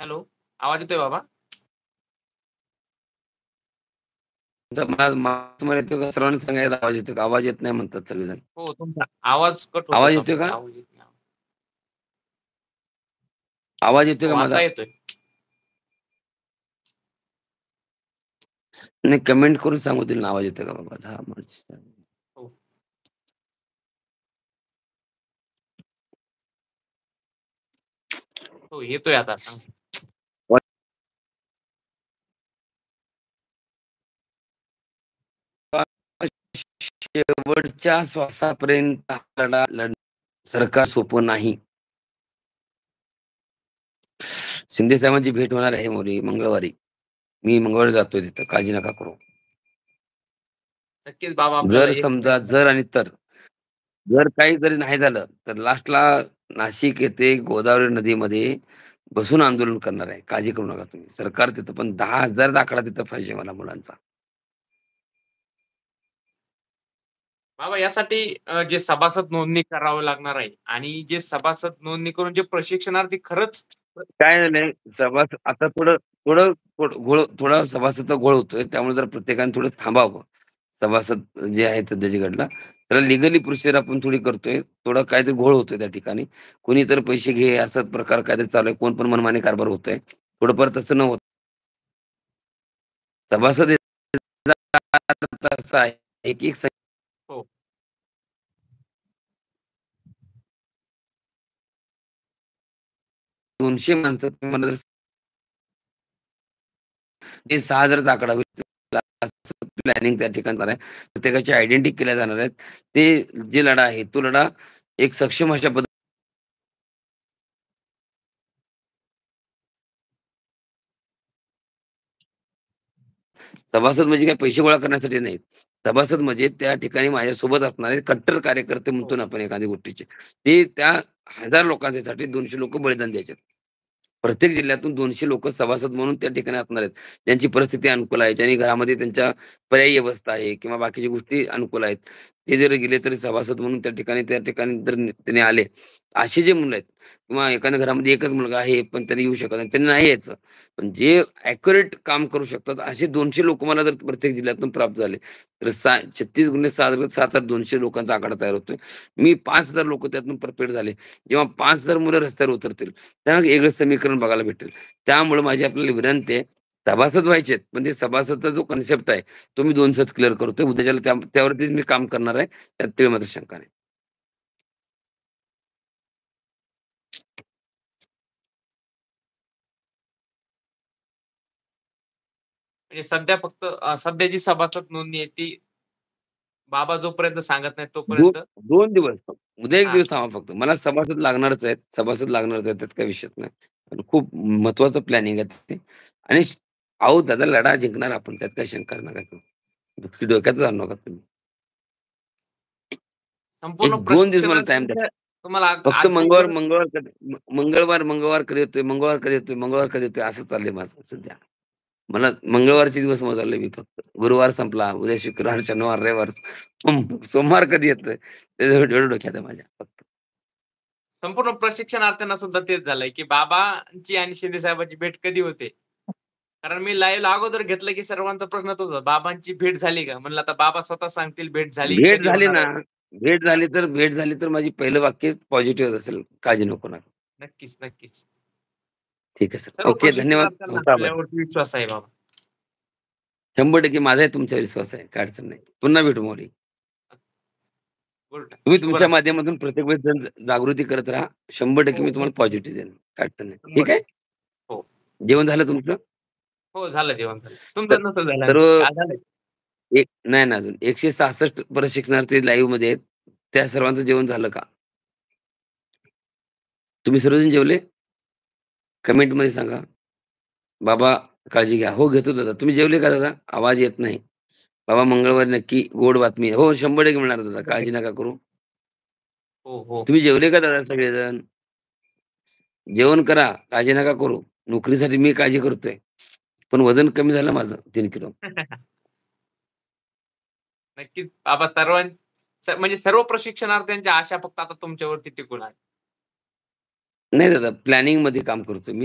Hello, आवाज येतोय बाबा? तुम्हाला येतो का? सर्वांनी सांगायचा आवाज येतो का? आवाज येत नाही म्हणतात सगळेजण. हो, तुमचा आवाज कट होत आवाज होता येतोय मध्ये. का? आवाज येत नाही. आवाज येतोय हो, का आता माझा? येतोय. नाही कमेंट करून सांगू दिल ना आवाज येतोय का बाबा? 10 मार्च. हो, हो, येतोय आता. सांग. शेवटच्या श्वासापर्यंत हा लढा सरकार सोपं नाही. शिंदे साहेबांची भेट होणार आहे मोरी मंगळवारी. मी मंगळवारी जातोय तिथं, काळजी नका करू. नक्कीच बाबा आपल्याला जर एक समजा जर आणि तर जर काही जरी नाही झालं, तर लास्टला नाशिक येथे गोदावरी नदीमध्ये बसून आंदोलन करणार आहे. काळजी करू नका तुम्ही. सरकार तिथं पण 10,000 चा आकडा तिथं पाहिजे मला मुलांचा. बाबा यासाठी जे सभासद नोंदणी करावं लागणार आहे आणि जे सभासद नोंदणी करून जे प्रशिक्षणार्थी खरंच काय झालंय आता थोडं थोडं थोडा सभासदचा घोळ होतोय. त्यामुळे जर प्रत्येकाने थोडं थांबावं. सभासद जे आहेत सध्याच्या घडला, त्याला लीगली प्रोसिजर आपण थोडी करतोय. थोडा काहीतरी घोळ होतोय त्या ठिकाणी. कोणी तर पैसे घे असा प्रकार काहीतरी चालू आहे. कोण पण मनमानी कारभार होतोय. थोडंफार तसं न होत सभासद तसा आहे. एक हो, 200 माणसं तुम्हाला जर ते 6,000 चा आकडा होईल. प्लॅनिंग त्या ठिकाणी आहे. प्रत्येकाची आयडेंटिटी केल्या जाणार आहेत. ते जे लढा आहे, तो लढा एक सक्षम अशा सभासद म्हणजे काय पैसे गोळा करण्यासाठी नाहीत. सभासद म्हणजे त्या ठिकाणी माझ्यासोबत असणारे कट्टर कार्यकर्ते म्हणतो हो. ना आपण एखाद्या गोष्टीचे. ते त्या 1000 लोकांसाठी 200 लोकं बलिदान द्यायचे. प्रत्येक जिल्ह्यातून 200 लोकं सभासद म्हणून त्या ठिकाणी असणार आहेत. ज्यांची परिस्थिती अनुकूल आहे, ज्यांनी घरामध्ये त्यांच्या पर्यायी व्यवस्था आहे किंवा बाकीच्या गोष्टी अनुकूल आहेत. ते जरी गेले तरी सभासद म्हणून त्या ठिकाणी जर त्यांनी आले, असे जे मुलं आहेत किंवा एखाद्या घरामध्ये एकच मुलगा आहे, पण त्यांनी येऊ शकत नाही, त्यांनी नाही यायचं. पण जे ॲक्युरेट काम करू शकतात, असे 200 लोकं मला जर प्रत्येक जिल्ह्यातून प्राप्त झाले, तर 36 गुणिले 7 7,200 लोकांचा आकडा तयार होतोय. मी 5,000 लोकं त्यातून परफेक्ट झाले. जेव्हा 5,000 मुलं रस्त्यावर उतरतील, तेव्हा वेगळं समीकरण बघायला भेटेल. त्यामुळे माझी आपल्याला विनंती आहे, सभासद व्हायचे आहेत, पण ते सभासदचा जो कन्सेप्ट आहे, तो मी 200च क्लिअर करतोय. उद्याच्याला त्यावरती मी काम करणार आहे. त्यात तीळमात्र शंका नाही. म्हणजे सध्या फक्त सध्या जी सभासद नोंदणी आहे ती बाबा जोपर्यंत सांगत नाही दो तोपर्यंत 2 दिवस. उद्या 1 हां, दिवस थांबा फक्त. मला सभासद लागणारच आहेत. सभासद लागणारच आहेत. त्यात काही विषयच नाही. पण खूप महत्त्वाचं प्लॅनिंग आहे ते. आणि अहो दादा लढा जिंकणार आपण. त्यात काही शंकाच नका करू. डोक्यातच आणू नका तुम्ही. संपूर्ण 1-2 दिवस मला टाईम द्या. प्रशिक्षणार्थींच्या तुम्हाला फक्त आजची गरज मंगळवार कधी येतोय, मंगळवार कधी येतोय असं चाललंय माझं सध्या. मला मंगळवारचे दिवस मोजायला मी फक्त. गुरुवार संपला, उद्या शुक्रवार, शनिवार, रविवार, सोमवार कधी येतोय एवढं डोक्यात आहे माझ्या फक्त. संपूर्ण प्रशिक्षणार्थ्यांना सुद्धा तेच झालंय, की बाबांची आणि शिंदे साहेबांची भेट कधी होते? कारण मी लाईव्हला अगोदर घेतलं, की सर्वांचा प्रश्न तोच होता. बाबांची भेट झाली का? म्हणलं आता बाबा स्वतः सांगतील भेट झाली, भेट कधी झाली होणार ना, आहे? भेट झाली तर माझी पहिलं वाक्य पॉझिटिव्ह असेल, काळजी नको नका. नक्कीच, नक्कीच. ठीक आहे सर. सर्व ओके धन्यवाद. प्रशिक्षणार्थ्यांना तुमचा आभार. आपल्यावरती विश्वास आहे बाबा. 100% माझाही तुमच्यावर विश्वास आहे. काय अडचण नाही. पुन्हा भेटू मौली. गुड तुम्ही तुमच्या शुभरात्री. माध्यमातून प्रत्येक वेळेस जागृती करत राहा. 100% हो, मी हो. तुम्हाला पॉझिटिव्ह देईन. काय अडचण नाही. ठीक आहे? 100% हो. जेवण झालं तुमचं? हो, झालं जेवण झालं. तर तुमचं नसेल झालं आणखी. सर्व झालंय? एक नाही ना अजून 166 प्रशिक्षणार्थी लाईव्हमध्ये आहेत. त्या सर्वांचं जेवण झालं का? तुम्ही सर्वजण जेवले? कमेंटमध्ये सांगा. बाबा काळजी घ्या. हो, घेतो दादा. तुम्ही जेवले का दादा? आवाज येत नाही. बाबा मंगळवारी नक्की गोड बातमी आहे. हो, 100% मिळणार दादा. काळजी नका करू. हो, हो. तुम्ही जेवले का दादा सगळेजण? जेवण करा. काळजी नका करू. नोकरीसाठी मी काळजी करतोय. पण वजन कमी झालं माझं 3 किलो. नक्कीच बाबा म्हणजे सर्व प्रशिक्षणार्थ्यांच्या आशा फक्त आता तुमच्यावरती टिकून आहे. नाही दादा प्लॅनिंगमध्ये काम करतोय मी.